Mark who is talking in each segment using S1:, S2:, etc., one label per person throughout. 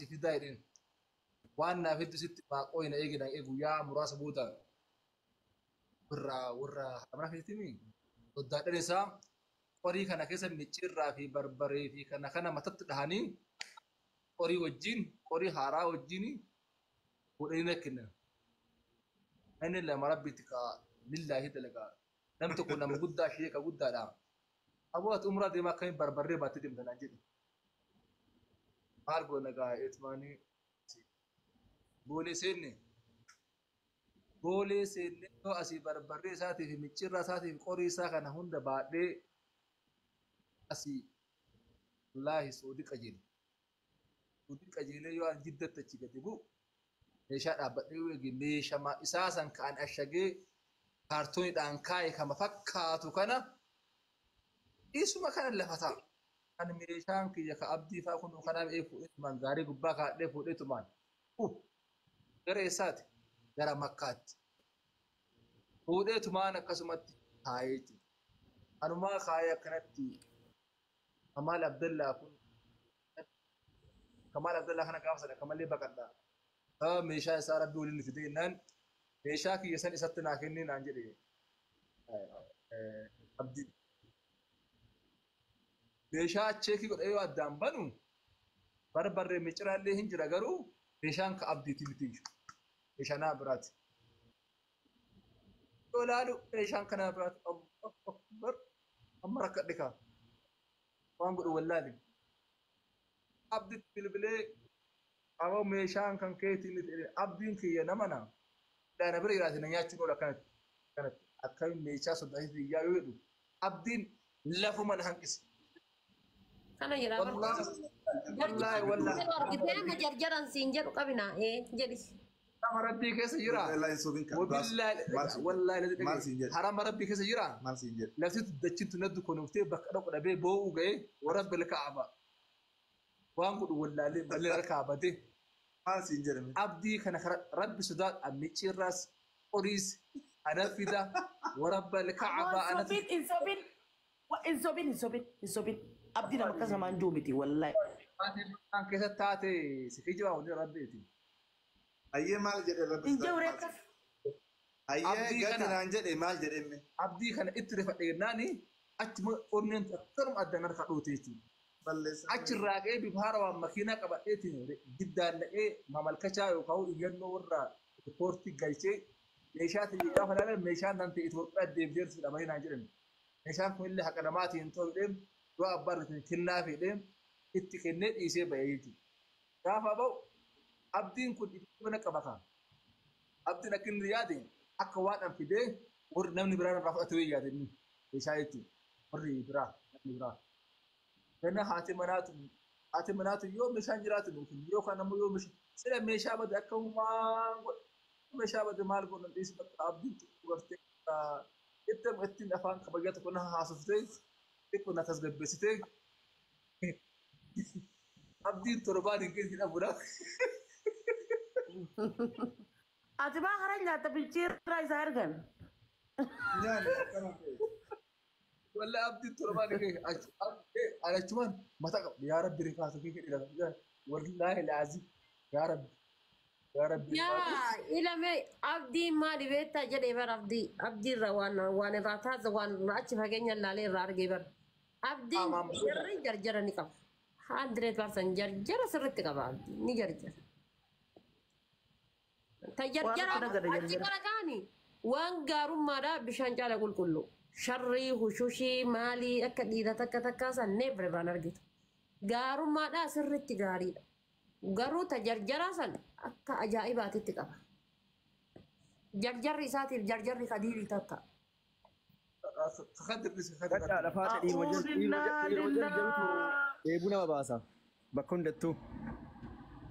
S1: في دايرين وانا في ست باقوين ايجي يا مراس بودا ورا امرا في تيمي ودا دنسا قري كان كيسا ميچيرا في بربري في كان متت دهاني قري وجين قري هارا وجيني ودينكنا ان لما ربيتك لله دلغا لم تكن مغدا شيء كغدا دا ابوات عمره دي ما كان بربري باتدم دناجي مارغو نغا اتماني بولي سيني تو اسي بربري ساتي في ميچيرا ساتي في قري سا كان هند بادي اسي الله سودي قجيل يو جدت تشيغتبو meeshaa dhaabbadhee weegi meeshaa isaa san kan ashagee kaartooniidhaan kaa'e kama fakkaatu kana isuma kana lafataa kan meeshaan kiyya ka abdii fa'aa kun kanaaf fuudhetumaan gaarii gubbaa kaadhee fuudhetumaan gara eessaati gara makkaatti fuudhetumaan akkasumatti kaa'eeti anumaa kaa'ee akkanatti Kamal Abdallaa kana gaafa sana kamallee baqadhaa meeshaa isaa rabbi waliin fidee naan meeshaa kiyya san isatti naa kennee naan jedhe abdii meeshaa cheekii godhee yoo addaan banu barbarree miciraallee hin jira garuu meeshaan ka abdiiti miti meeshaa naa biraati yoo laalu meeshaan kanaa biraati akbar amma rakkadhe kaa waan godhu wallaali abdiitti bilbilee Awo meeshaan kan keetiin abdiin kiyya namana dana bira iraatiin nyaachuun ola kanatti akka meeshaa sodaattii yaa yoo jedhu abdiin lafuman hanqisi
S2: kana jira wallahi argitee ma jarjaran siin jedhu qabina jedhi
S1: harama rabbii keessa jira wallahi harama rabbii keessa jira lafti dachintu naddu konoftee bakka dhaqu dhabee boo'u ga'ee warabbil ka'aba waan godhu wallaalee ballee harkaa batee abdii kana rabbi sodaat ammichirras oris anafida warabbal ka'aba
S3: insobin abdii nama akka zamaan joomiti wallahi
S1: an keessa taate si kijibaa hundi rabbiiti
S4: ayyee maal jedhe rabbi
S3: injawreekas
S4: ayyee gatinaan jedhe maal jedhemme
S1: abdii kana itti rifadheennaani achuma onneen takkarum addan harka dhuuteeti achirraa qe'ee bifaara waan makiinaa qabadheetiin giddaan dhaqee mamalkachaa yookaan iyyannoo warra riippoortii galchee meeshaa ta'e gaafa ilaalan meeshaan nan ta'e Itoophiyaa deemteersi dhabanii naan jedhan meeshaan kun illee haqa namaatiin ta'uudhaan yoo abbaan kennaa fedheen itti kennee dhiisee ba'eeti gaafa ba'u abdiin kun dhibba qaba kaa abdiin akka inni yaade akka waan an fidee warri namni biraa irraa fudhatee yaadanii meeshaa jechuun warri biraa namni biraa. Karena hati manatu yo meeshaan jiraatu nuufin yoo kana ammoo yoo sila meeshaa bade akka waan meeshaa bade maal godhan dhiisi bakka abdiin dubartee ittiin afaan kabajaa tokko na haasuftee xiqqoo na tasgabbeessitee abdiin torbaan hin keessa hidhamudha.
S3: ati baa hara nyaata bilcheerraa isaa ergan
S1: والله أبدي ترباني كي على كمان ما تقب يا رب رفاته كي كده والله العظيم يا رب
S2: يا إلى ما أبدي ما دبيت جدي بر أبدي روان راتا زوان راتش فاجئني اللالي رار جبر أبدي جرجر نكاف 100% جرجر سرت كبار نجرجر تجرجر أبدي كركاني وان قارم مرا بشان جال أقول كله شري وشوشي مالي أكد إذا تكاسا نبر بانرجت قارو ما دا سرت قاري قارو تجرجرا سن أكا أجائبات التقابة جرجر رساتي جرجر خديري تكا
S1: خدر
S5: على فاتح يبونا مباسا بكون دتو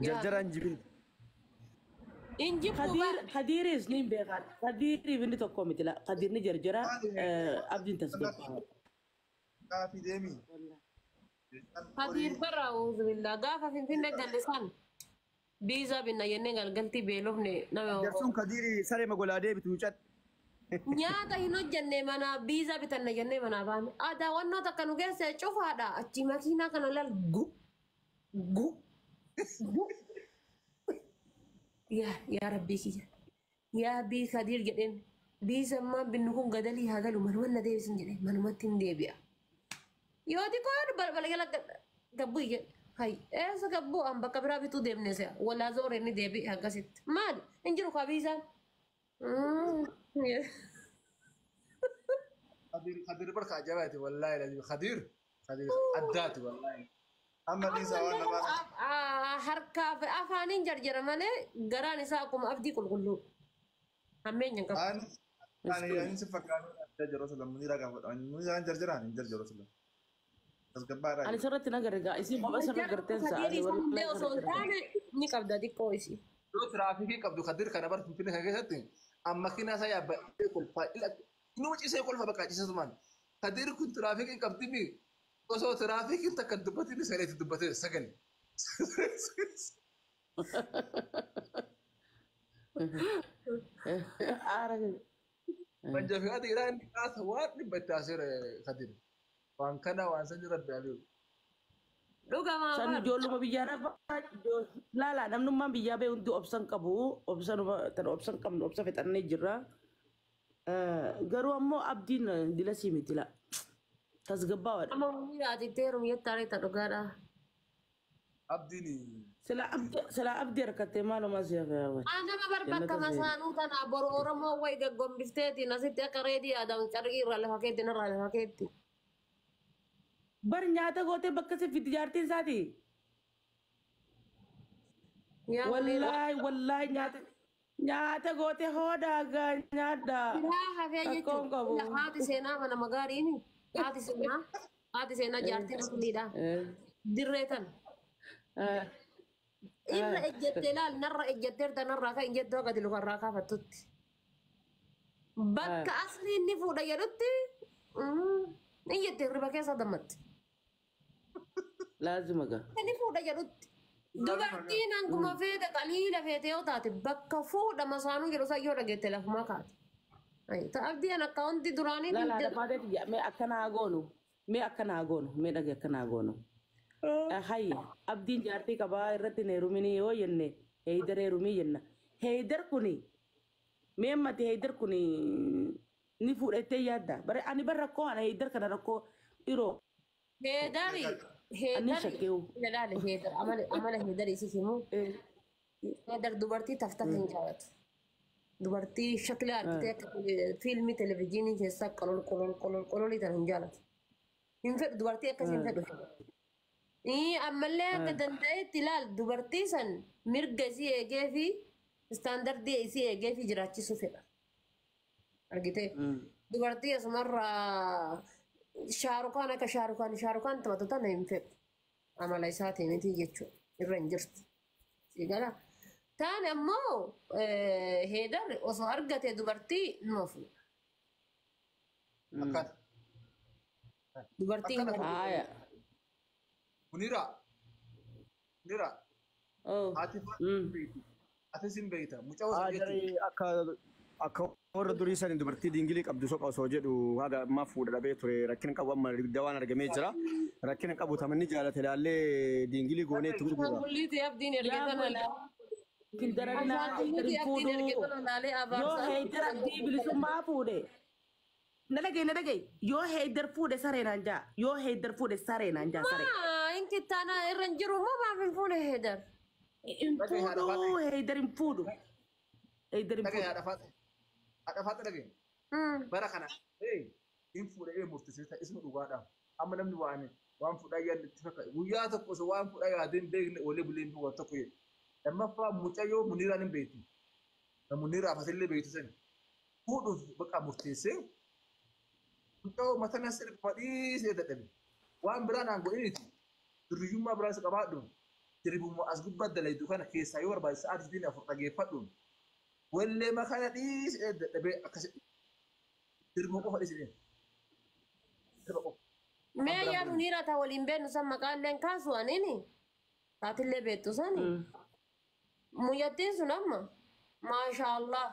S5: جرجرا جبين
S2: إنجي
S3: خديري سنين بيغان خديري بني توكو مثلا خديرني جرجرا أبدين تسبب
S4: كافي ديمي
S2: خدير برا أعوذ بالله قافة فين قلسان بيزا بنا ينقل قلتي بيلوفني
S5: جرسون خديري ساري مقولادي بتوجد
S2: nyaata hin hojjenne mana biizaa bitanna jennee mana baane aadaa wannoo takka nu geesse cufaadha achi makiinaa kana lal gu يا ربي كي يا بي خدير جدين بي سما بنكون قدلي هذا لو من ولا ديبس جدين من متين ديبيا يودي كون بل يلا قبو هاي ايه سقبو ام بكبرا بتو ديبني سا ولا زور اني ديبي هكذا مال انجرو خبيزا
S1: خدير بركة جواتي والله لازم خدير عداتي والله
S4: أما دي سوالنا ما
S2: harka afaanin jarjara malee garaan isaa akkuma abdii qulqulluu hammeenya qabu.
S4: أنا سفكر جرجر رسول الله منيرة كم فترة منيرة جرجران جرجر رسول الله بس كبار
S3: أنا سرت نقدر رجع إسي ما بس نقدر
S2: Sadii hundee osoo hin taane ni qabda xiqqoo isii.
S1: Yoo tiraafikii qabdu Khadir kana bar Finfinnee kana keessatti amma makiinaa isaa yaabbatee kolfaa inni wucisee kolfa bakka ciisasumaan Khadir kun tiraafikii qabdi mi osoo tiraafikiin takka dubbatiin sagalee dubbatee sagalee. Manjaa fi ati irraa inni kaasa waan dhibba itti asirra Khadir waan kana waan sanni rabbi aliyu.
S2: Dhugamaa
S3: San ijoolluma biyyaadhaaf laala namnummaan biyyaa bee hundi obsan qabu tan obsan qabnu obsa fixannee jirra. Garuu ammoo abdiin dila sii miti la. Tasgabbaawadha.
S2: amma humni yaatittee rumiyyattaare ta dhugaadha.
S1: Abdiini.
S3: Sila abdii harkattee maaluma si hafe.
S2: Nama barbakka masaanuu tanaa boru Oromoo wayi gaggomdifteetiin asitti akka reedii yaadamu carqii irraa lafa keetti narraa lafa keetti.
S3: Bar nyaata gootee bakka si fiti jaartiin isaati. Wallahi nyaata gootee hoodaagaa nyaadda.
S2: Hafee jechuun haati seenaa mana magaariini. Haati seenaa jaartiin asliidha. Dirree tan. Irra ejjettee laal narra ejjettee tanarraa kan ejjettoo gadi lukarraa kaafattutti. Bakka asliin ni fuudha jedhutti ni jettee riba keessa dammatti.
S3: Laazima gaa.
S2: Ni fuudha jedhutti. Dubartiin hanguma feete qaliila feete yoo taate bakka fuudha masaanuu jedhu sayyoo dhageette lafumaa kaate. Abdiin akka wanti duraanii ni
S3: Laala maateeti mee akkanaa goonu mee dhage akkanaa goonu. Hayyi abdiin jaartii qabaa irratti ne ruminii yoo jenne heeydar heerumii jenna. Heeydar kuni mee ammati heeydar kuni ni fuudhettee yaadda. Bare ani bar rakkoo ana heeydar kana rakkoo dhiroo.
S2: Heedari ilaale heedar amala heedar isi himu heedar dubartii taftaaf hin jaalatu. Dubartii shakila argitee akka fiilmii televezyiinii keessaa qololii tan hin jaalatu. Hin fedhu dubartii akkasii hin fedhu. Ammallee akka danda'etti ilaal dubartii san mirga isii eegee fi istaandardii isii eegee fi jiraachisuu fedha. Argitee dubartii asumarraa shaarukaan akka shaarukaan taphatu tana hin fedhu. Amala isaatii miti jechuudha irra hin jirtu. Sigala. Taane ammoo heedar osoo argate dubartii numa fuudha.
S1: Akkas.
S2: Dubartii hin
S3: Haaya.
S1: Munira.
S3: Oh.
S1: Ati sin beekta. Mucaa osoo jettu.
S5: Jarri akka warra durii sani dubartii diingilii qabdu soqa osoo jedhu haga ammaa fuudha dhabee ture rakkina qabu amma dawaan argamee jira. Rakkina qabu tamanni jaalate ilaallee diingilii goonee itti gurgura.
S2: Kulliitii abdiin ergatana.
S3: Fildaranaa heeydarin fuudhuu yoo heeydar abdii bilisummaa fuudhe na dhagee yoo heeydar fuudhe sareenaan jaa yoo heeydar fuudhe sareenaan jaa saree.
S2: Inki taana irra hin jiru moo maaf hin fuune heedar?
S3: Hin fuudhuu heeydar hin fuudhu. Heeydar hin
S1: Dhagee
S3: fuudhu.
S1: haadha faata dhagee. Bara kana hin fuudhee murteessee isma dhugaadhaan amma namni waan fuudhaa yaadne itti fakkaata guyyaa tokko osoo waan fuudhaa yaadeen beekne olee buleen waan tokko jedhu. Lammaffaa mucayyoo Muniraan hin beektu. Munira afasillee beektu sani. Fuudhuuf bakka murteessee mucayyoo matana sirrii fadhiisee dadhabe. Waan biraan aan godhiniiti. Durriyyummaa biraas qabaadhuun. Diribummaa as gubbaa dalaytu kana keessaa yoo barbaade sa'aatii 4 dhageeffadhuun. Wallee makana dhiisee dadhabee akkasii. Diribuu qofa dhiisee.
S2: Mee yaa Munira taa waliin beeknu san maqaalleen kaasu anini. Taatillee beektu sani. Muyyattiin sun amma maashaallah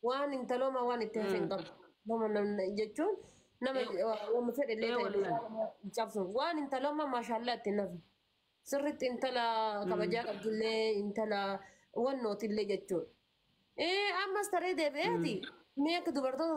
S2: waan intalooma waan itti hafeen qabu. Nama jechuun nama waan fedhe illee ta'e cabsu waan intalooma maashaallah itti nafu. sirriitti intala kabajaa qabdullee intala wannootillee jechuudha. Ammas taree deebi'eeti mee akka dubartoota